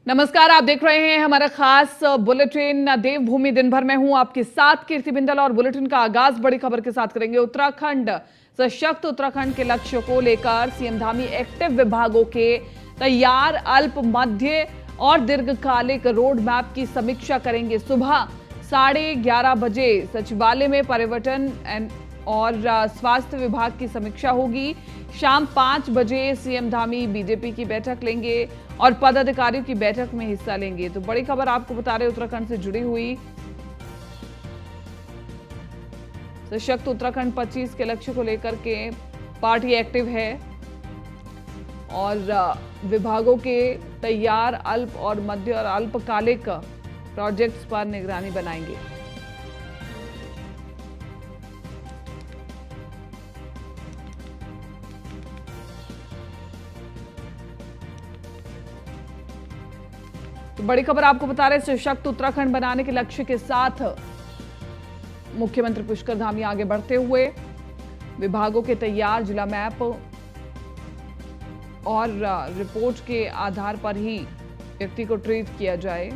नमस्कार, आप देख रहे हैं हमारा खास बुलेटिन देवभूमि दिन भर में हूं आपके साथ कीर्ति बिंदल और बुलेटिन का आगाज बड़ी खबर के साथ करेंगे। उत्तराखंड सशक्त उत्तराखंड के लक्ष्य को लेकर सीएम धामी एक्टिव विभागों के तैयार अल्प मध्य और दीर्घकालिक रोड मैप की समीक्षा करेंगे। सुबह 11:30 बजे सचिवालय में पर्यटन और स्वास्थ्य विभाग की समीक्षा होगी। शाम 5 बजे सीएम धामी बीजेपी की बैठक लेंगे और पदाधिकारियों की बैठक में हिस्सा लेंगे। तो बड़ी खबर आपको बता रहे उत्तराखंड से जुड़ी हुई। सशक्त उत्तराखंड 25 के लक्ष्य को लेकर के पार्टी एक्टिव है और विभागों के तैयार अल्प और मध्य और अल्पकालिक प्रोजेक्ट्स पर निगरानी बनाएंगे। तो बड़ी खबर आपको बता रहे सशक्त उत्तराखंड बनाने के लक्ष्य के साथ मुख्यमंत्री पुष्कर धामी आगे बढ़ते हुए विभागों के तैयार जिला मैप और रिपोर्ट के आधार पर ही व्यक्ति को ट्रीट किया जाए।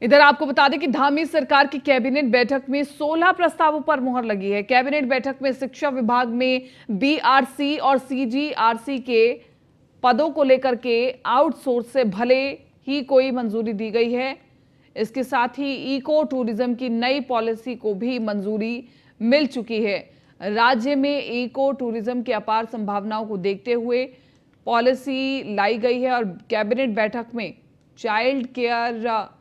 इधर आपको बता दें कि धामी सरकार की कैबिनेट बैठक में 16 प्रस्तावों पर मुहर लगी है। कैबिनेट बैठक में शिक्षा विभाग में बीआरसी और सीजीआरसी के पदों को लेकर के आउटसोर्स से भले ही कोई मंजूरी दी गई है। इसके साथ ही इको टूरिज्म की नई पॉलिसी को भी मंजूरी मिल चुकी है। राज्य में इको टूरिज्म की अपार संभावनाओं को देखते हुए पॉलिसी लाई गई है और कैबिनेट बैठक में चाइल्ड केयर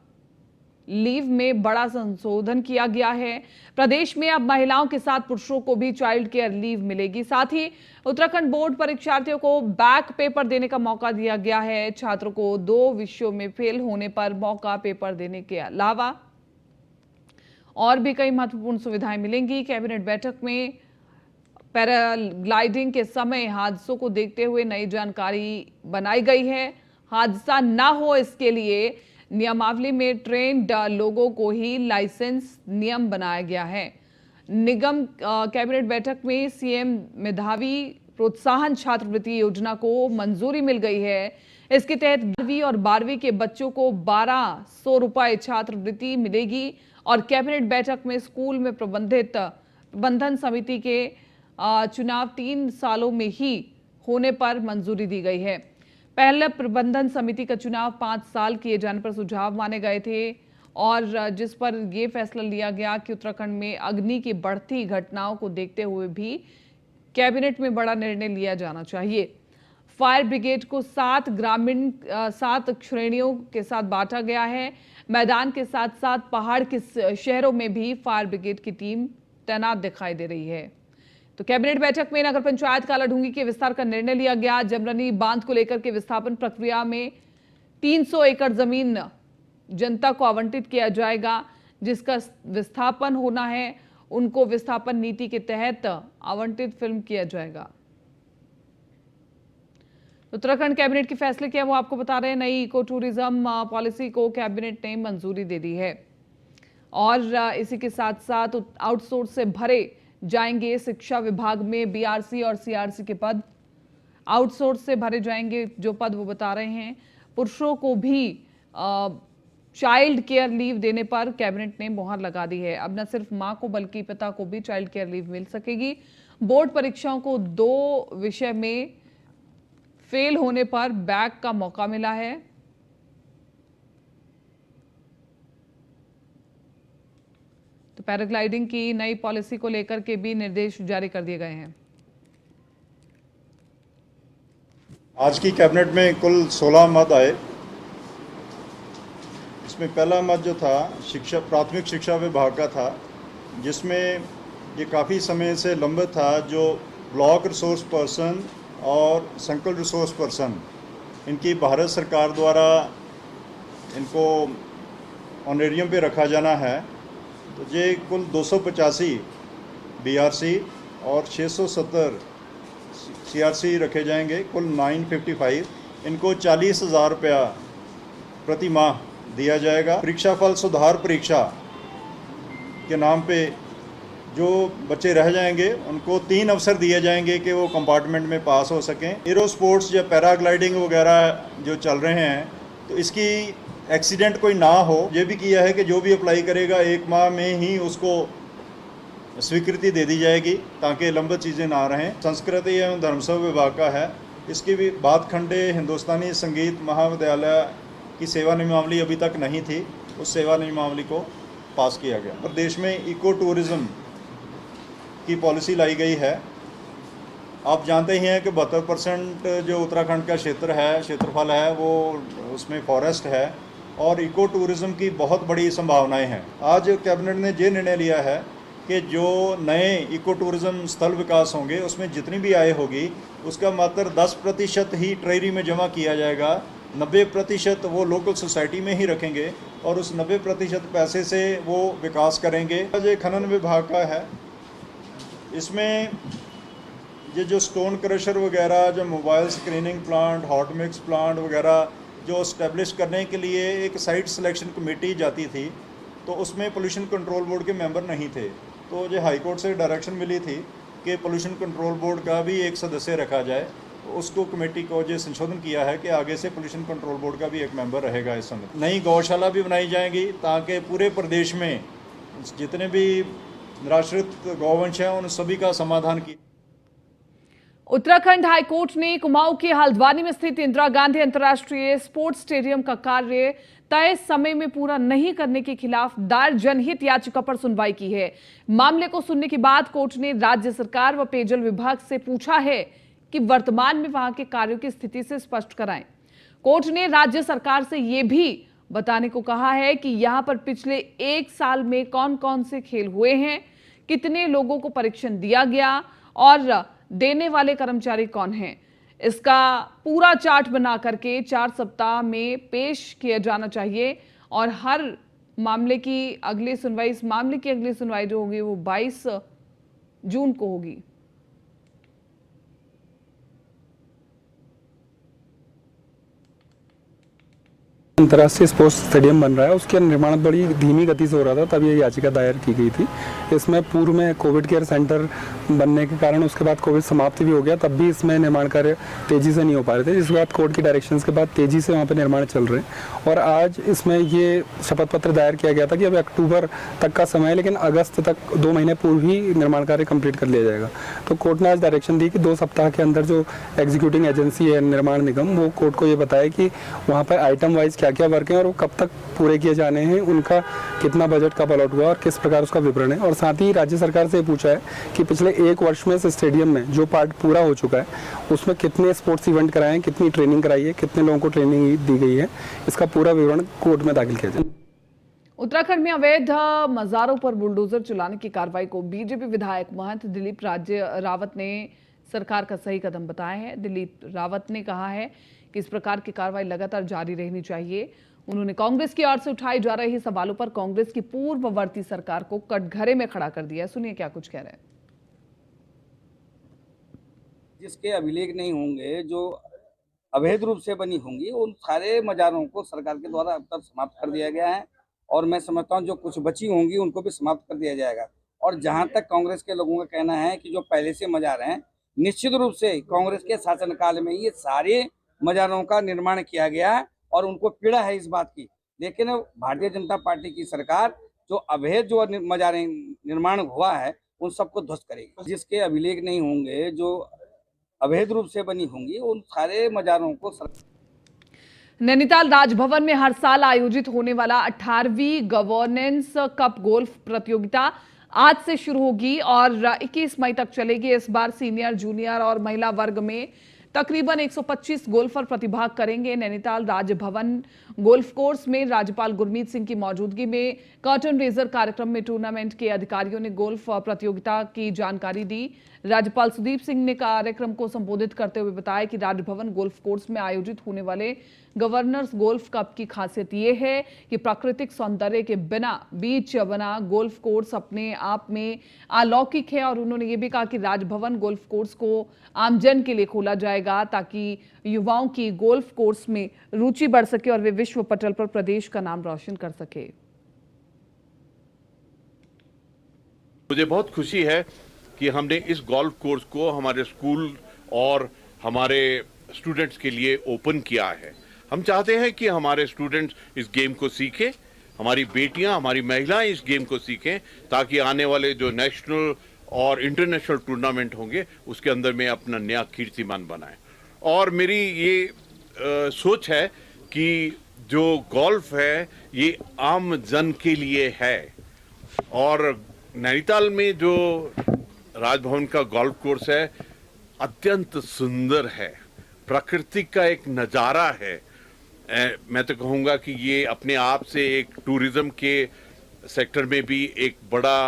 लीव में बड़ा संशोधन किया गया है। प्रदेश में अब महिलाओं के साथ पुरुषों को भी चाइल्ड केयर लीव मिलेगी। साथ ही उत्तराखंड बोर्ड परीक्षार्थियों को बैक पेपर देने का मौका दिया गया है। छात्रों को 2 विषयों में फेल होने पर मौका पेपर देने के अलावा और भी कई महत्वपूर्ण सुविधाएं मिलेंगी। कैबिनेट बैठक में पैराग्लाइडिंग के समय हादसों को देखते हुए नई जानकारी बनाई गई है। हादसा ना हो इसके लिए नियमावली में ट्रेन्ड लोगों को ही लाइसेंस नियम बनाया गया है। निगम कैबिनेट बैठक में सीएम मेधावी प्रोत्साहन छात्रवृत्ति योजना को मंजूरी मिल गई है। इसके तहत 10वीं और 12वीं के बच्चों को 1200 रुपए छात्रवृत्ति मिलेगी और कैबिनेट बैठक में स्कूल में प्रबंधन समिति के चुनाव 3 सालों में ही होने पर मंजूरी दी गई है। पहले प्रबंधन समिति का चुनाव 5 साल किए जाने पर सुझाव माने गए थे और जिस पर यह फैसला लिया गया कि उत्तराखंड में अग्नि की बढ़ती घटनाओं को देखते हुए भी कैबिनेट में बड़ा निर्णय लिया जाना चाहिए। फायर ब्रिगेड को 7 श्रेणियों के साथ बांटा गया है। मैदान के साथ साथ पहाड़ के शहरों में भी फायर ब्रिगेड की टीम तैनात दिखाई दे रही है। तो कैबिनेट बैठक में नगर पंचायत कालाढूंगी के विस्तार का निर्णय लिया गया। जमरनी बांध को लेकर के विस्थापन प्रक्रिया में 300 एकड़ जमीन जनता को आवंटित किया जाएगा। जिसका विस्थापन होना है उनको विस्थापन नीति के तहत आवंटित फिल्म किया जाएगा। उत्तराखंड कैबिनेट के फैसले क्या वो आपको बता रहे हैं। नई इको टूरिज्म पॉलिसी को कैबिनेट ने मंजूरी दे दी है और इसी के साथ साथ आउटसोर्स से भरे जाएंगे शिक्षा विभाग में बीआरसी और सीआरसी के पद आउटसोर्स से भरे जाएंगे। जो पद वो बता रहे हैं। पुरुषों को भी चाइल्ड केयर लीव देने पर कैबिनेट ने मुहर लगा दी है। अब न सिर्फ मां को बल्कि पिता को भी चाइल्ड केयर लीव मिल सकेगी। बोर्ड परीक्षाओं को 2 विषय में फेल होने पर बैक का मौका मिला है। तो पैराग्लाइडिंग की नई पॉलिसी को लेकर के भी निर्देश जारी कर दिए गए हैं। आज की कैबिनेट में कुल 16 मत आए। इसमें पहला मत जो था प्राथमिक शिक्षा विभाग का था, जिसमें ये काफ़ी समय से लंबित था। जो ब्लॉक रिसोर्स पर्सन और संकुल रिसोर्स पर्सन, इनकी भारत सरकार द्वारा इनको ऑनरेरियम पे रखा जाना है। तो ये कुल 285 बीआरसी और 670 सीआरसी रखे जाएंगे, कुल 955। इनको 40,000 रुपया प्रति माह दिया जाएगा। परीक्षा फल सुधार परीक्षा के नाम पे जो बच्चे रह जाएंगे उनको 3 अवसर दिए जाएंगे कि वो कंपार्टमेंट में पास हो सकें। एरो स्पोर्ट्स या पैराग्लाइडिंग वगैरह जो चल रहे हैं तो इसकी एक्सीडेंट कोई ना हो, ये भी किया है कि जो भी अप्लाई करेगा 1 माह में ही उसको स्वीकृति दे दी जाएगी ताकि लंबी चीज़ें ना रहें। संस्कृति एवं धर्म सेवा विभाग का है, इसकी भी बातखंडे हिंदुस्तानी संगीत महाविद्यालय की सेवा नियमावली अभी तक नहीं थी, उस सेवा नियमावली को पास किया गया। प्रदेश में इको टूरिज़्म की पॉलिसी लाई गई है। आप जानते ही हैं कि 72% जो उत्तराखंड का क्षेत्रफल है वो उसमें फॉरेस्ट है और इको टूरिज़्म की बहुत बड़ी संभावनाएं हैं। आज कैबिनेट ने ये निर्णय लिया है कि जो नए इको टूरिज़्म स्थल विकास होंगे उसमें जितनी भी आय होगी उसका मात्र 10% ही ट्रेजरी में जमा किया जाएगा, 90% वो लोकल सोसाइटी में ही रखेंगे और उस 90% पैसे से वो विकास करेंगे। ये खनन विभाग का है, इसमें ये जो स्टोन क्रशर वगैरह, जो mobile screening plant, hot mix plant वगैरह जो इस्टेब्लिश करने के लिए एक साइट सिलेक्शन कमेटी जाती थी तो उसमें पोल्यूशन कंट्रोल बोर्ड के मेंबर नहीं थे। तो जो हाई कोर्ट से डायरेक्शन मिली थी कि पोल्यूशन कंट्रोल बोर्ड का भी एक सदस्य रखा जाए, तो उसको कमेटी को जो संशोधन किया है कि आगे से पोल्यूशन कंट्रोल बोर्ड का भी एक मेंबर रहेगा इस समय। नई गौशाला भी बनाई जाएंगी ताकि पूरे प्रदेश में जितने भी निराश्रित गौवंश हैं उन सभी का समाधान किया। उत्तराखंड हाईकोर्ट ने कुमाऊं के हल्द्वानी में स्थित इंदिरा गांधी अंतर्राष्ट्रीय स्पोर्ट्स स्टेडियम का कार्य तय समय में पूरा नहीं करने के खिलाफ दायर जनहित याचिका पर सुनवाई की है। मामले को सुनने के बाद कोर्ट ने राज्य सरकार व पेयजल विभाग से पूछा है कि वर्तमान में वहां के कार्यों की स्थिति से स्पष्ट कराएं। कोर्ट ने राज्य सरकार से यह भी बताने को कहा है कि यहां पर पिछले 1 साल में कौन कौन से खेल हुए हैं, कितने लोगों को परीक्षण दिया गया और देने वाले कर्मचारी कौन हैं। इसका पूरा चार्ट बना करके 4 सप्ताह में पेश किया जाना चाहिए और हर मामले की अगली सुनवाई, इस मामले की अगली सुनवाई जो होगी वो 22 जून को होगी। अंतर्राष्ट्रीय स्पोर्ट्स स्टेडियम बन रहा है, उसके निर्माण बड़ी धीमी गति से हो रहा था, तब ये याचिका दायर की गई थी। इसमें पूर्व में कोविड केयर सेंटर बनने के कारण उसके बाद कोविड समाप्ति भी हो गया, तब भी इसमें निर्माण कार्य तेजी से नहीं हो पा रहे थे, जिसके बाद कोर्ट की डायरेक्शंस के बाद तेजी से वहाँ पे निर्माण चल रहे हैं। और आज इसमें ये शपथ पत्र दायर किया गया था कि अभी अक्टूबर तक का समय है, लेकिन अगस्त तक 2 महीने पूर्व ही निर्माण कार्य कंप्लीट कर लिया जाएगा। तो कोर्ट ने आज डायरेक्शन दी कि 2 सप्ताह के अंदर जो एग्जीक्यूटिंग एजेंसी है निर्माण निगम, वो कोर्ट को ये बताए कि वहाँ पर आइटम वाइज क्या क्या वर्क हैं और वो कब तक पूरे किए जाने हैं, उनका कितना बजट कब अलॉट हुआ और किस प्रकार उसका विवरण है। और साथ ही राज्य सरकार से पूछा है कि पिछले 1 वर्ष में इस स्टेडियम में जो पार्ट पूरा हो चुका है उसमें कितने स्पोर्ट्स इवेंट कराए हैं, कितनी ट्रेनिंग कराई है, कितने लोगों को ट्रेनिंग दी गई है, इसका पूरा विवरण कोर्ट में दाखिल किया जाए। उत्तराखंड में अवैध मज़ारों पर बुलडोजर चलाने की कार्रवाई को बीजेपी विधायक महंत दिलीप रावत ने सरकार का सही कदम बताया है। दिलीप रावत ने कहा है कि इस प्रकार की कार्रवाई लगातार जारी रहनी चाहिए। उन्होंने कांग्रेस की ओर से उठाए जा रहे सवालों पर कांग्रेस की पूर्ववर्ती सरकार को कटघरे में खड़ा कर दिया। सुनिए क्या कुछ कह रहे हैं। जिसके अभिलेख नहीं होंगे, जो अवैध रूप से बनी होंगी, उन सारे मजारों को सरकार के द्वारा अब तक समाप्त कर दिया गया है और मैं समझता हूँ जो कुछ बची होंगी उनको भी समाप्त कर दिया जाएगा। और जहां तक कांग्रेस के लोगों का कहना है कि जो पहले से मजार हैं, निश्चित रूप से कांग्रेस के शासनकाल में ये सारे मजारों का निर्माण किया गया है और उनको पीड़ा है इस बात की। लेकिन भारतीय जनता पार्टी की सरकार जो अवैध जो मजारें निर्माण हुआ है उन सबको ध्वस्त करेगी। जिसके अभिलेख नहीं होंगे, जो अवैध रूप से बनी होंगी, उन सारे मजारों को नैनीताल राजभवन में हर साल आयोजित होने वाला 18वीं गवर्नेंस कप गोल्फ प्रतियोगिता आज से शुरू होगी और 21 मई तक चलेगी। इस बार सीनियर, जूनियर और महिला वर्ग में तकरीबन 125 गोल्फर प्रतिभाग करेंगे। नैनीताल राजभवन गोल्फ कोर्स में राज्यपाल गुरमीत सिंह की मौजूदगी में कर्टन रेजर कार्यक्रम में टूर्नामेंट के अधिकारियों ने गोल्फ प्रतियोगिता की जानकारी दी। राज्यपाल सुदीप सिंह ने कार्यक्रम को संबोधित करते हुए बताया कि राजभवन गोल्फ कोर्स में आयोजित होने वाले गवर्नर्स गोल्फ कप की खासियत ये है कि प्राकृतिक सौंदर्य के बिना बीच बना गोल्फ कोर्स अपने आप में अलौकिक है। और उन्होंने ये भी कहा कि राजभवन गोल्फ कोर्स को आमजन के लिए खोला जाएगा ताकि युवाओं की गोल्फ कोर्स में रुचि बढ़ सके और वे विश्व पटल पर प्रदेश का नाम रोशन कर सके। मुझे बहुत खुशी है कि हमने इस गोल्फ कोर्स को हमारे स्कूल और हमारे स्टूडेंट्स के लिए ओपन किया है। हम चाहते हैं कि हमारे स्टूडेंट्स इस गेम को सीखें, हमारी बेटियां, हमारी महिलाएं इस गेम को सीखें, ताकि आने वाले जो नेशनल और इंटरनेशनल टूर्नामेंट होंगे उसके अंदर में अपना नया कीर्तिमान बनाएं। और मेरी ये सोच है कि जो गोल्फ है ये आम जन के लिए है, और नैनीताल में जो राजभवन का गोल्फ कोर्स है अत्यंत सुंदर है, प्रकृति का एक नज़ारा है। मैं तो कहूँगा कि ये अपने आप से एक टूरिज्म के सेक्टर में भी एक बड़ा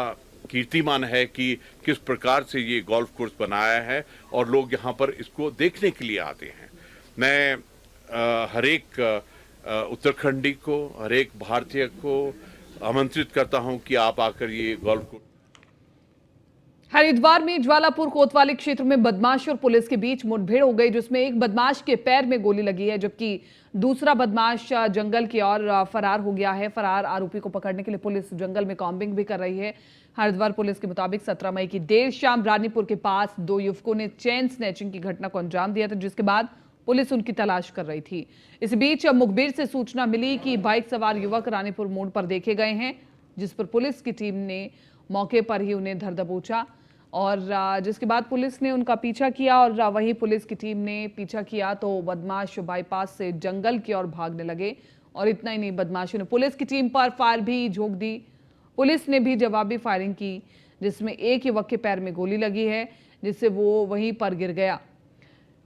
कीर्तिमान है कि किस प्रकार से ये गोल्फ कोर्स बनाया है और लोग यहाँ पर इसको देखने के लिए आते हैं। मैं हर एक उत्तराखंडी को, हर एक भारतीय को आमंत्रित करता हूं कि आप आकर ये गोल्फ कोर्स। हरिद्वार में ज्वालापुर कोतवाली क्षेत्र में बदमाश और पुलिस के बीच मुठभेड़ हो गई, जिसमें एक बदमाश के पैर में गोली लगी है, जबकि दूसरा बदमाश जंगल की ओर फरार हो गया है। फरार आरोपी को पकड़ने के लिए पुलिस जंगल में कॉम्बिंग भी कर रही है। हरिद्वार पुलिस के मुताबिक 17 मई की देर शाम रानीपुर के पास दो युवकों ने चेन स्नैचिंग की घटना को अंजाम दिया था, जिसके बाद पुलिस उनकी तलाश कर रही थी। इस बीच मुखबिर से सूचना मिली कि बाइक सवार युवक रानीपुर मोड़ पर देखे गए हैं, जिस पर पुलिस की टीम ने मौके पर ही उन्हें धर दबोचा और जिसके बाद पुलिस ने उनका पीछा किया और वहीं पुलिस की टीम ने पीछा किया तो बदमाश बाईपास से जंगल की ओर भागने लगे। और इतना ही नहीं, बदमाशों ने पुलिस की टीम पर फायर भी झोंक दी। पुलिस ने भी जवाबी फायरिंग की, जिसमें एक युवक के पैर में गोली लगी है, जिससे वो वहीं पर गिर गया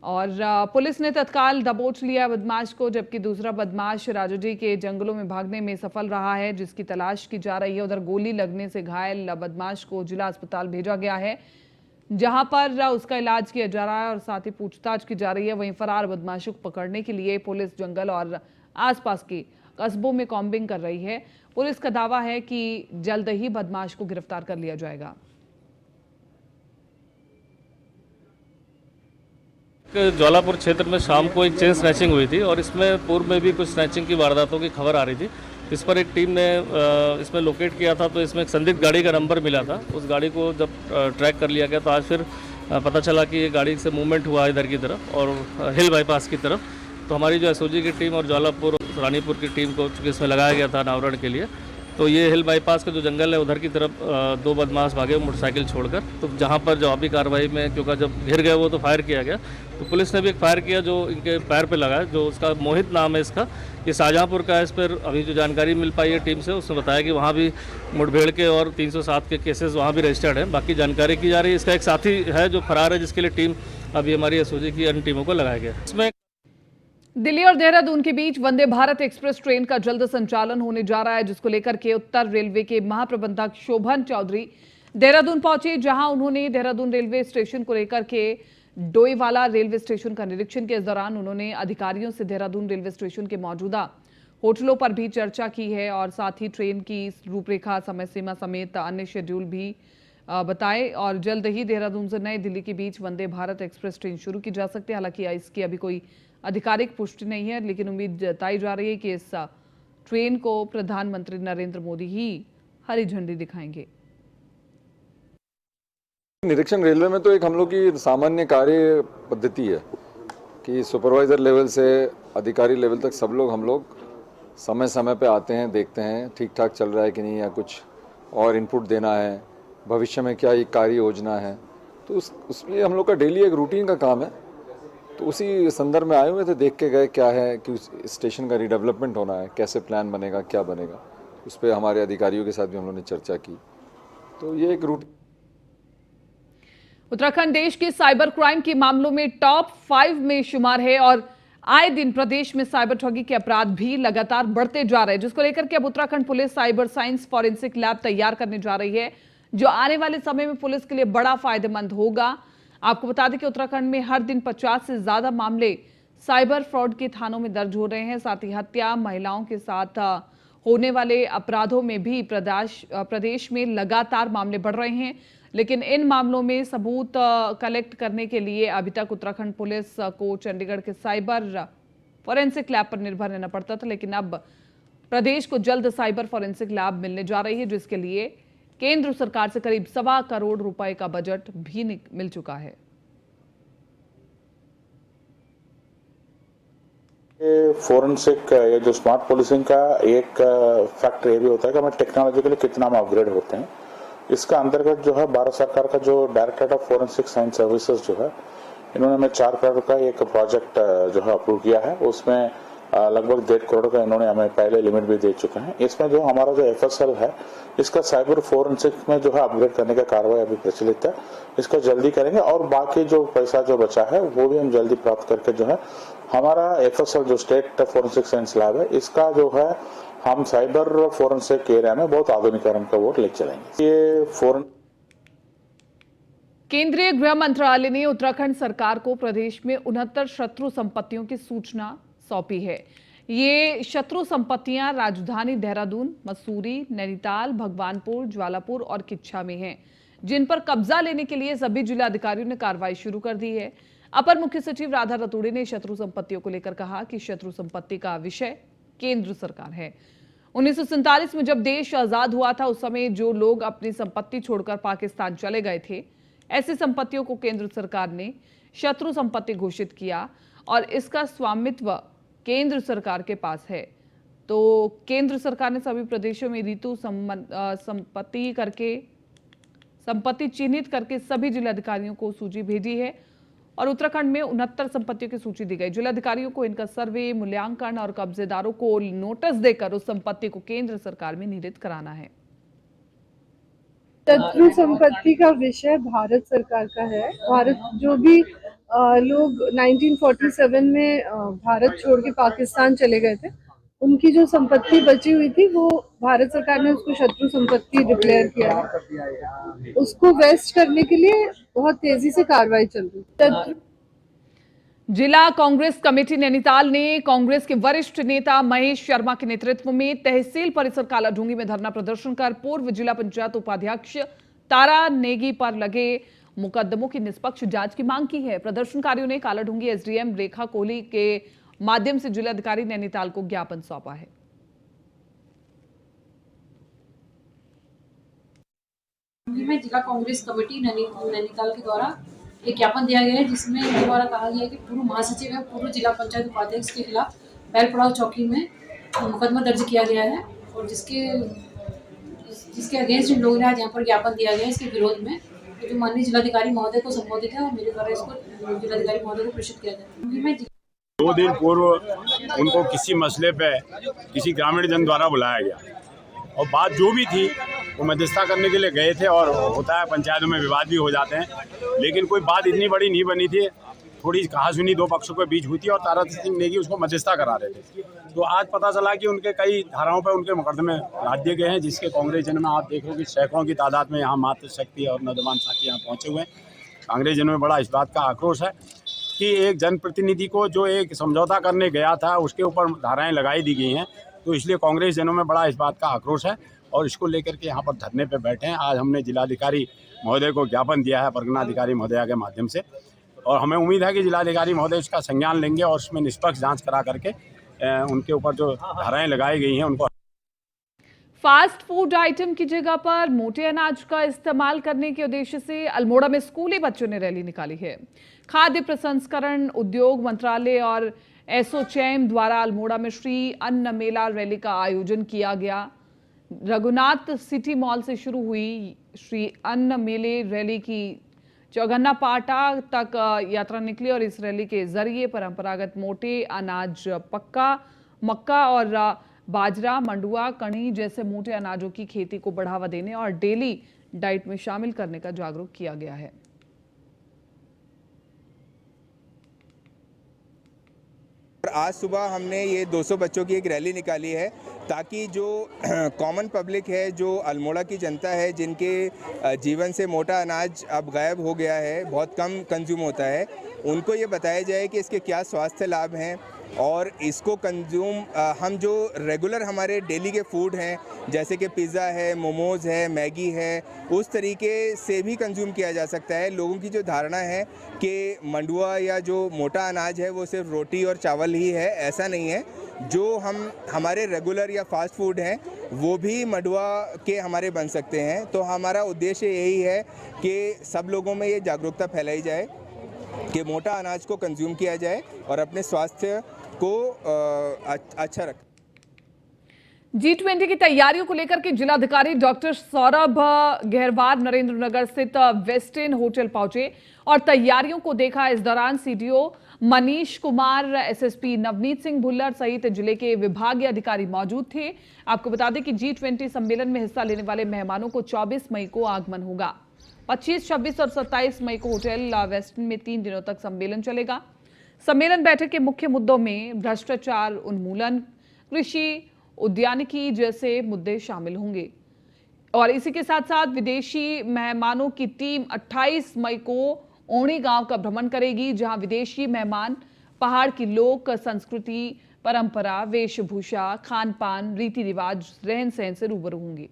और पुलिस ने तत्काल दबोच लिया बदमाश को, जबकि दूसरा बदमाश राजोजी के जंगलों में भागने में सफल रहा है, जिसकी तलाश की जा रही है। उधर गोली लगने से घायल बदमाश को जिला अस्पताल भेजा गया है, जहां पर उसका इलाज किया जा रहा है और साथ ही पूछताछ की जा रही है। वहीं फरार बदमाशों को पकड़ने के लिए पुलिस जंगल और आसपास के कस्बों में कॉम्बिंग कर रही है। पुलिस का दावा है कि जल्द ही बदमाश को गिरफ्तार कर लिया जाएगा। ज्वालापुर क्षेत्र में शाम को एक चेन स्नैचिंग हुई थी और इसमें पूर्व में भी कुछ स्नैचिंग की वारदातों की खबर आ रही थी। इस पर एक टीम ने इसमें लोकेट किया था, तो इसमें एक संदिग्ध गाड़ी का नंबर मिला था। उस गाड़ी को जब ट्रैक कर लिया गया तो आज फिर पता चला कि ये गाड़ी से मूवमेंट हुआ इधर की तरफ और हिल बाईपास की तरफ। तो हमारी जो एसओजी की टीम और ज्वालापुर रानीपुर की टीम को चूँकि इसमें लगाया गया था अनावरण के लिए, तो ये हिल बाईपास का जो जंगल है उधर की तरफ दो बदमाश भागे मोटरसाइकिल छोड़कर। तो जहाँ पर जवाबी कार्रवाई में, क्योंकि जब घिर गए वो, तो फायर किया गया। तो पुलिस ने भी एक फायर किया जो इनके पैर पे लगा है, जो उसका मोहित नाम है इसका, ये शाहजहाँपुर का है। इस पर अभी जो जानकारी मिल पाई है टीम से, उसने बताया कि वहाँ भी मुठभेड़ के और 307 के केसेस वहाँ भी रजिस्टर्ड हैं। बाकी जानकारी की जा रही है। इसका एक साथी है जो फरार है, जिसके लिए टीम अभी हमारी एसओजी की अन्य टीमों को लगाया गया। इसमें दिल्ली और देहरादून के बीच वंदे भारत एक्सप्रेस ट्रेन का जल्द संचालन होने जा रहा है, जिसको लेकर के उत्तर रेलवे के महाप्रबंधक शोभन चौधरी देहरादून पहुंचे, जहां उन्होंने देहरादून रेलवे स्टेशन को लेकर के डोईवाला रेलवे स्टेशन का निरीक्षण किया। इस दौरान उन्होंने अधिकारियों से देहरादून रेलवे स्टेशन के मौजूदा होटलों पर भी चर्चा की है और साथ ही ट्रेन की रूपरेखा, समय सीमा समेत अन्य शेड्यूल भी बताए। और जल्द ही देहरादून से नई दिल्ली के बीच वंदे भारत एक्सप्रेस ट्रेन शुरू की जा सकती है। हालांकि इसकी अभी कोई आधिकारिक पुष्टि नहीं है, लेकिन उम्मीद जताई जा रही है कि इस ट्रेन को प्रधानमंत्री नरेंद्र मोदी ही हरी झंडी दिखाएंगे। निरीक्षण रेलवे में तो एक हम लोग की सामान्य कार्य पद्धति है कि सुपरवाइजर लेवल से अधिकारी लेवल तक सब लोग हम लोग समय समय पे आते हैं, देखते हैं ठीक ठाक चल रहा है कि नहीं, या कुछ और इनपुट देना है, भविष्य में क्या एक कार्य योजना है। तो उसलिए हम लोग का डेली एक रूटीन का काम है। तो उसी संदर्भ में आए हुए थे, देख के गए क्या है कि उस स्टेशन का रिडेवलपमेंट होना है, कैसे प्लान बनेगा, क्या बनेगा, उस पर हमारे अधिकारियों के साथ भी हम लोगों ने चर्चा की। तो ये एक रूट। उत्तराखंड देश के साइबर क्राइम के मामलों में टॉप 5 में शुमार है और आए दिन प्रदेश में साइबर ठगी के अपराध भी लगातार बढ़ते जा रहे हैं, जिसको लेकर के अब Uttarakhand police cyber science forensic lab तैयार करने जा रही है, जो आने वाले समय में पुलिस के लिए बड़ा फायदेमंद होगा। आपको बता दें कि उत्तराखंड में हर दिन 50 से ज्यादा मामले साइबर फ्रॉड के थानों में दर्ज हो रहे हैं। साथ ही हत्या, महिलाओं के साथ होने वाले अपराधों में भी प्रदेश में लगातार मामले बढ़ रहे हैं। लेकिन इन मामलों में सबूत कलेक्ट करने के लिए अभी तक उत्तराखंड पुलिस को चंडीगढ़ के साइबर फॉरेंसिक लैब पर निर्भर रहना पड़ता था, लेकिन अब प्रदेश को जल्द साइबर फॉरेंसिक लैब मिलने जा रही है, जिसके लिए केंद्र सरकार से करीब 1.25 करोड़ रुपए का बजट भी मिल चुका है। फोरेंसिक या जो स्मार्ट पुलिसिंग का एक फैक्टर ये भी होता है कि हमें टेक्नोलॉजिकली कितना हम अपग्रेड होते हैं। इसका अंतर्गत जो है भारत सरकार का जो directorate of forensic science services जो है, इन्होंने हमें 4 करोड़ का एक प्रोजेक्ट जो है अप्रूव किया है। उसमें लगभग 1.5 करोड़ का इन्होंने हमें पहले लिमिट भी दे चुके हैं। इसमें जो हमारा जो FSL है, इसका साइबर फोरेंसिक में जो है अपग्रेड करने का कार्रवाई अभी प्रचलित है। इसको जल्दी करेंगे और बाकी जो पैसा जो बचा है वो भी हम जल्दी प्राप्त करके जो है हमारा FSL जो स्टेट फोरेंसिक साइंस लैब है, इसका जो है हम साइबर फोरेंसिक एरिया में बहुत आधुनिकीकरण का वो ले चलेंगे। ये केंद्रीय गृह मंत्रालय ने उत्तराखंड सरकार को प्रदेश में 69 शत्रु संपत्तियों की सूचना सौंपी है। ये शत्रु संपत्तियां राजधानी देहरादून, मसूरी, नैनीताल, भगवानपुर, ज्वालापुर और किच्छा में हैं, जिन पर कब्जा लेने के लिए सभी जिलाधिकारियों ने कार्रवाई शुरू कर दी है। अपर मुख्य सचिव राधा रतूड़ी ने शत्रु संपत्तियों को लेकर कहा कि शत्रु संपत्ति का विषय केंद्र सरकार है। 1947 में जब देश आजाद हुआ था, उस समय जो लोग अपनी संपत्ति छोड़कर पाकिस्तान चले गए थे, ऐसी संपत्तियों को केंद्र सरकार ने शत्रु संपत्ति घोषित किया और इसका स्वामित्व केंद्र सरकार के पास है। तो केंद्र सरकार ने सभी प्रदेशों में ऋतु संपत्ति चिन्हित करके सभी जिलाधिकारियों को सूची भेजी है और उत्तराखंड में 69 संपत्तियों की सूची दी गई। जिलाधिकारियों को इनका सर्वे, मूल्यांकन और कब्जेदारों को नोटिस देकर उस संपत्ति को केंद्र सरकार में निहित कराना है। शत्रु संपत्ति का विषय भारत सरकार का है। भारत जो भी लोग 1947 में भारत छोड़ के पाकिस्तान चले गए थे, उनकी जो संपत्ति बची हुई थी वो भारत सरकार ने उसको शत्रु संपत्ति डिक्लेयर किया है। उसको वेस्ट करने के लिए बहुत तेजी से कार्रवाई चल रही है। जिला कांग्रेस कमेटी नैनीताल ने कांग्रेस के वरिष्ठ नेता महेश शर्मा के नेतृत्व में तहसील परिसर कालाढूंगी में धरना प्रदर्शन कर पूर्व जिला पंचायत उपाध्यक्ष तारा नेगी पर लगे मुकदमों की निष्पक्ष जांच की मांग की है। प्रदर्शनकारियों ने कालाढूंगी SDM रेखा कोहली के माध्यम से जिलाधिकारी नैनीताल को ज्ञापन सौंपा है। में जिला कांग्रेस कमेटी नैनीताल के द्वारा एक ज्ञापन दिया गया है, जिसमें इनके द्वारा कहा गया है कि पूर्व महासचिव एवं पूर्व जिला पंचायत उपाध्यक्ष के खिलाफ बैल पड़ाव चौकी में मुकदमा दर्ज किया गया है और जिसके अगेंस्ट इन लोगों ने आज यहाँ पर ज्ञापन दिया गया है। इसके विरोध में जो माननीय जिलाधिकारी महोदय को संबोधित है और मेरे द्वारा इसको जिलाधिकारी महोदय को प्रेषित किया जाए। 2 दिन पूर्व उनको किसी मसले पे किसी ग्रामीण जन द्वारा बुलाया गया और बात जो भी थी वो मध्यस्थता करने के लिए गए थे और होता है पंचायतों में विवाद भी हो जाते हैं, लेकिन कोई बात इतनी बड़ी नहीं बनी थी। थोड़ी कहा सुनी 2 पक्षों के बीच हुई थी और तारा सिंह नेगी उसको मध्यस्थता करा रहे थे। तो आज पता चला कि उनके कई धाराओं पर उनके मुकदमे लाद दिए गए हैं, जिसके कांग्रेस जन में आप देख रहे हो कि सैकड़ों की तादाद में यहाँ मातृ शक्ति और नौजवान साथी यहाँ पहुँचे हुए हैं। कांग्रेस जन में बड़ा इस बात का आक्रोश है कि एक जनप्रतिनिधि को जो एक समझौता करने गया था उसके ऊपर धाराएं लगाई दी गई हैं। तो इसलिए कांग्रेस जनों में बड़ा इस बात का आक्रोश है और इसको लेकर के यहाँ पर धरने पे बैठे हैं। आज हमने जिलाधिकारी महोदय को ज्ञापन दिया है परगना अधिकारी महोदया के माध्यम से और हमें उम्मीद है कि जिलाधिकारी महोदय उसका संज्ञान लेंगे और उसमें निष्पक्ष जांच करा करके उनके ऊपर जो धाराएं लगाई गई हैं उनको। फास्ट फूड आइटम की जगह पर मोटे अनाज का इस्तेमाल करने के उद्देश्य से अल्मोड़ा में स्कूली बच्चों ने रैली निकाली है। खाद्य प्रसंस्करण उद्योग मंत्रालय और एसोचैम द्वारा अल्मोड़ा में श्री अन्न मेला रैली का आयोजन किया गया। रघुनाथ सिटी मॉल से शुरू हुई श्री अन्न मेले रैली की चौगन्ना पाटा तक यात्रा निकली और इस रैली के जरिए परंपरागत मोटे अनाज मक्का और बाजरा, मंडुआ, कणी जैसे मोटे अनाजों की खेती को बढ़ावा देने और डेली डाइट में शामिल करने का जागरूक किया गया है। आज सुबह हमने ये 200 बच्चों की एक रैली निकाली है ताकि जो कॉमन पब्लिक है, जो अल्मोड़ा की जनता है, जिनके जीवन से मोटा अनाज अब गायब हो गया है, बहुत कम कंज्यूम होता है, उनको ये बताया जाए कि इसके क्या स्वास्थ्य लाभ हैं और इसको कंज्यूम हम जो रेगुलर हमारे डेली के फूड हैं जैसे कि पिज़्ज़ा है, मोमोज़ है, मैगी है, उस तरीके से भी कंज्यूम किया जा सकता है। लोगों की जो धारणा है कि मंडुआ या जो मोटा अनाज है वो सिर्फ रोटी और चावल ही है, ऐसा नहीं है। जो हमारे रेगुलर या फास्ट फूड हैं वो भी मंडुआ के हमारे बन सकते हैं। तो हमारा उद्देश्य यही है कि सब लोगों में ये जागरूकता फैलाई जाए कि मोटा अनाज को कंज्यूम किया जाए और अपने स्वास्थ्य को अच्छा रखें। G20 की तैयारियों को लेकर के जिलाधिकारी डॉक्टर सौरभ गहरवार नरेंद्रनगर स्थित वेस्टर्न होटल पहुंचे और तैयारियों को देखा। इस दौरान सीडीओ मनीष कुमार, एसएसपी नवनीत सिंह भुल्लर सहित जिले के विभागीय अधिकारी मौजूद थे। आपको बता दें कि G20 सम्मेलन में हिस्सा लेने वाले मेहमानों को 24 मई को आगमन होगा। 25, 26 और 27 मई को होटल वेस्टर्न में 3 दिनों तक सम्मेलन चलेगा। सम्मेलन बैठक के मुख्य मुद्दों में भ्रष्टाचार उन्मूलन, कृषि, उद्यानिकी जैसे मुद्दे शामिल होंगे। और इसी के साथ साथ विदेशी मेहमानों की टीम 28 मई को ओणी गांव का भ्रमण करेगी, जहां विदेशी मेहमान पहाड़ की लोक संस्कृति, परंपरा, वेशभूषा, खान पान, रीति रिवाज, रहन सहन से रूबरू होंगे।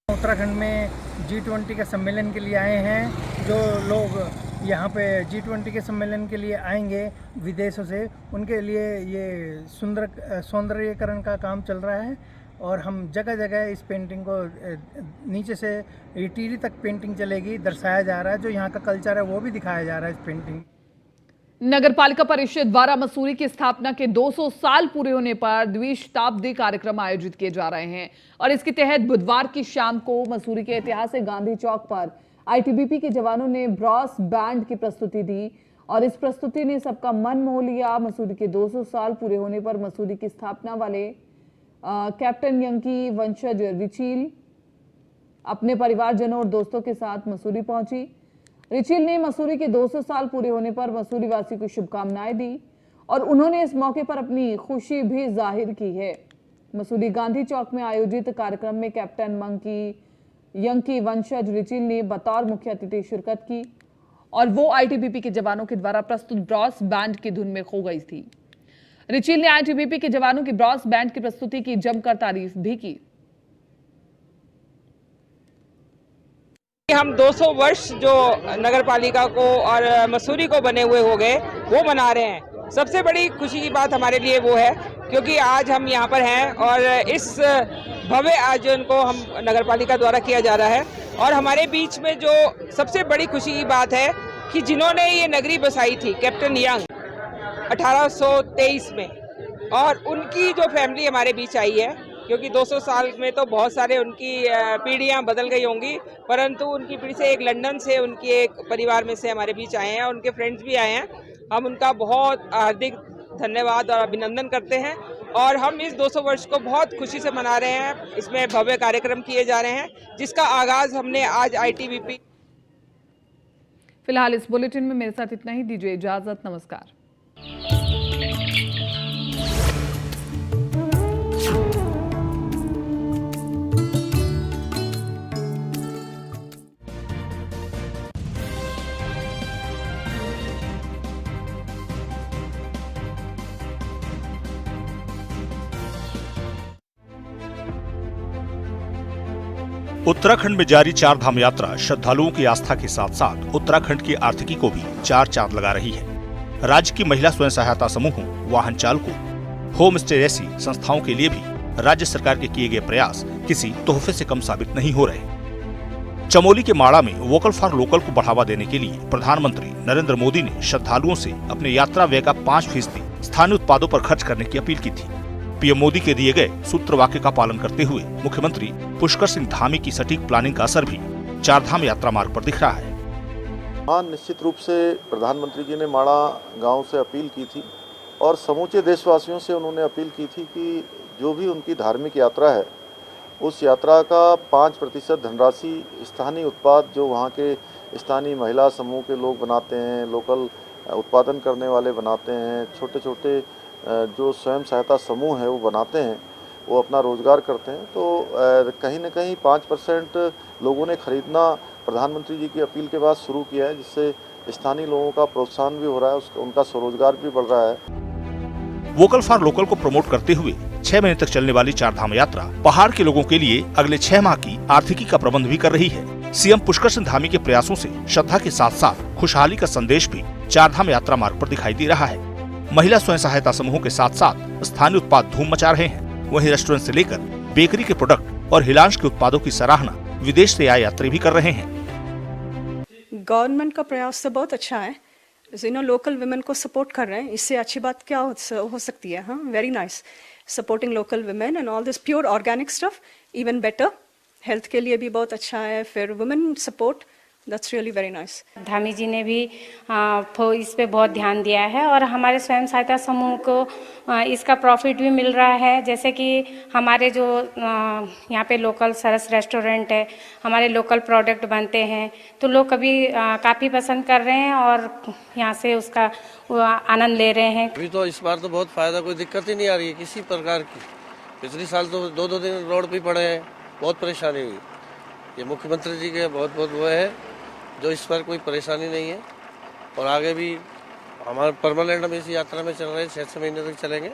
उत्तराखंड में G20 के सम्मेलन के लिए आए हैं। जो लोग यहाँ पे G20 के सम्मेलन के लिए आएंगे विदेशों से, उनके लिए ये सौंदर्यीकरण का काम चल रहा है और हम जगह जगह इस पेंटिंग को नीचे से ये टीरी तक पेंटिंग चलेगी, दर्शाया जा रहा है। जो यहाँ का कल्चर है वो भी दिखाया जा रहा है इस पेंटिंग। नगर पालिका परिषद द्वारा मसूरी की स्थापना के 200 साल पूरे होने पर द्विशताब्दी कार्यक्रम आयोजित किए जा रहे हैं और इसके तहत बुधवार की शाम को मसूरी के ऐतिहासिक गांधी चौक पर आईटीबीपी के जवानों ने ब्रॉस बैंड की प्रस्तुति दी और इस प्रस्तुति ने सबका मन मोह लिया। मसूरी के 200 साल पूरे होने पर मसूरी की स्थापना वाले कैप्टन यंकी वंशज रिचिल अपने परिवारजनों और दोस्तों के साथ मसूरी पहुंची। रिचिल ने मसूरी के 200 साल पूरे होने पर मसूरी वासी को शुभकामनाएं दी और उन्होंने इस मौके पर अपनी खुशी भी जाहिर की है। मसूरी गांधी चौक में आयोजित कार्यक्रम में कैप्टन यंकी वंशज रिचिल ने बतौर मुख्य अतिथि शिरकत की और वो आईटीबीपी के जवानों के द्वारा प्रस्तुत ब्रॉस बैंड की धुन में खो गई थी। रिचिल ने आईटीबीपी के जवानों की ब्रॉस बैंड की प्रस्तुति की जमकर तारीफ भी की। हम 200 वर्ष जो नगर पालिका को और मसूरी को बने हुए हो गए वो मना रहे हैं। सबसे बड़ी खुशी की बात हमारे लिए वो है क्योंकि आज हम यहाँ पर हैं और इस भव्य आयोजन को हम नगर पालिका द्वारा किया जा रहा है और हमारे बीच में जो सबसे बड़ी खुशी की बात है कि जिन्होंने ये नगरी बसाई थी कैप्टन यंग 1823 में, और उनकी जो फैमिली हमारे बीच आई है, क्योंकि 200 साल में तो बहुत सारे उनकी पीढ़ियां बदल गई होंगी, परंतु उनकी पीढ़ी से एक लंदन से उनकी एक परिवार में से हमारे बीच आए हैं और उनके फ्रेंड्स भी आए हैं। हम उनका बहुत हार्दिक धन्यवाद और अभिनंदन करते हैं और हम इस 200 वर्ष को बहुत खुशी से मना रहे हैं। इसमें भव्य कार्यक्रम किए जा रहे हैं जिसका आगाज हमने आज आईटीबीपी। फिलहाल इस बुलेटिन में मेरे साथ इतना ही। दीजिए इजाजत, नमस्कार। उत्तराखंड में जारी चार धाम यात्रा श्रद्धालुओं की आस्था के साथ साथ उत्तराखंड की आर्थिकी को भी चार चांद लगा रही है। राज्य की महिला स्वयं सहायता समूहों, वाहन चालकों, होम स्टे जैसी संस्थाओं के लिए भी राज्य सरकार के किए गए प्रयास किसी तोहफे से कम साबित नहीं हो रहे। चमोली के माड़ा में वोकल फॉर लोकल को बढ़ावा देने के लिए प्रधानमंत्री नरेंद्र मोदी ने श्रद्धालुओं से अपने यात्रा व्यय का 5% स्थानीय उत्पादों पर खर्च करने की अपील की थी। पीएम मोदी के दिए गए सूत्र वाक्य का पालन करते हुए मुख्यमंत्री पुष्कर सिंह धामी की सटीक प्लानिंग का असर भी चारधाम यात्रा मार्ग पर दिख रहा है। हाँ, निश्चित रूप से प्रधानमंत्री जी ने माड़ा गांव से अपील की थी और समूचे देशवासियों से उन्होंने अपील की थी कि जो भी उनकी धार्मिक यात्रा है उस यात्रा का 5% धनराशि स्थानीय उत्पाद जो वहाँ के स्थानीय महिला समूह के लोग बनाते हैं, लोकल उत्पादन करने वाले बनाते हैं, छोटे छोटे जो स्वयं सहायता समूह है वो बनाते हैं, वो अपना रोजगार करते हैं, तो कहीं ना कहीं 5% लोगों ने खरीदना प्रधानमंत्री जी की अपील के बाद शुरू किया है, जिससे स्थानीय लोगों का प्रोत्साहन भी हो रहा है, उनका स्वरोजगार भी बढ़ रहा है। वोकल फॉर लोकल को प्रमोट करते हुए 6 महीने तक चलने वाली चारधाम यात्रा पहाड़ के लोगों के लिए अगले 6 माह की आर्थिकी का प्रबंध भी कर रही है। सीएम पुष्कर सिंह धामी के प्रयासों से श्रद्धा के साथ साथ खुशहाली का संदेश भी चारधाम यात्रा मार्ग पर दिखाई दे रहा है। महिला स्वयं सहायता समूहों के साथ साथ स्थानीय उत्पाद धूम मचा रहे हैं। वहीं रेस्टोरेंट से लेकर बेकरी के प्रोडक्ट और हिलांश के उत्पादों की सराहना विदेश से आए यात्री भी कर रहे हैं। गवर्नमेंट का प्रयास तो बहुत अच्छा है, लोकल वुमेन को सपोर्ट कर रहे हैं, इससे अच्छी बात क्या हो सकती है। हाँ, very nice, supporting local women and all this pure organic stuff, even better, health के लिए भी बहुत अच्छा है। फिर women support, that's really very nice. Dhami ji ने भी इस पे बहुत ध्यान दिया है और हमारे स्वयं सहायता समूह को इसका प्रॉफिट भी मिल रहा है। जैसे कि हमारे जो यहाँ पे लोकल सरस रेस्टोरेंट है, हमारे लोकल प्रोडक्ट बनते हैं, तो लोग कभी काफ़ी पसंद कर रहे हैं और यहाँ से उसका आनंद ले रहे हैं। अभी तो इस बार तो बहुत फ़ायदा, कोई दिक्कत ही नहीं आ रही है किसी प्रकार की। पिछले साल तो दो दिन रोड पे पड़े हैं, बहुत परेशानी हुई। ये मुख्यमंत्री जी के बहुत वो है जो इस पर कोई परेशानी नहीं है। और आगे भी हमारे परमानेंट हम इस यात्रा में चल रहे हैं, 6 महीने तक चलेंगे।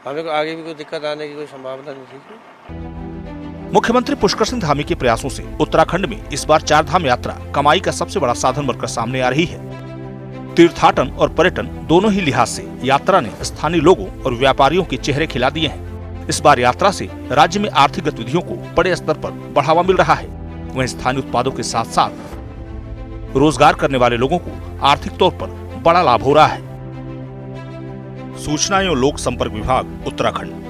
हमें आगे भी कोई दिक्कत आने की कोई संभावना नहीं थी। मुख्यमंत्री पुष्कर सिंह धामी के प्रयासों से उत्तराखंड में इस बार चारधाम यात्रा कमाई का सबसे बड़ा साधन बनकर सामने आ रही है। तीर्थाटन और पर्यटन दोनों ही लिहाज से यात्रा ने स्थानीय लोगों और व्यापारियों के चेहरे खिला दिए हैं। इस बार यात्रा से राज्य में आर्थिक गतिविधियों को बड़े स्तर पर बढ़ावा मिल रहा है। वहीं स्थानीय उत्पादों के साथ साथ रोजगार करने वाले लोगों को आर्थिक तौर पर बड़ा लाभ हो रहा है। सूचना एवं लोक संपर्क विभाग, उत्तराखंड।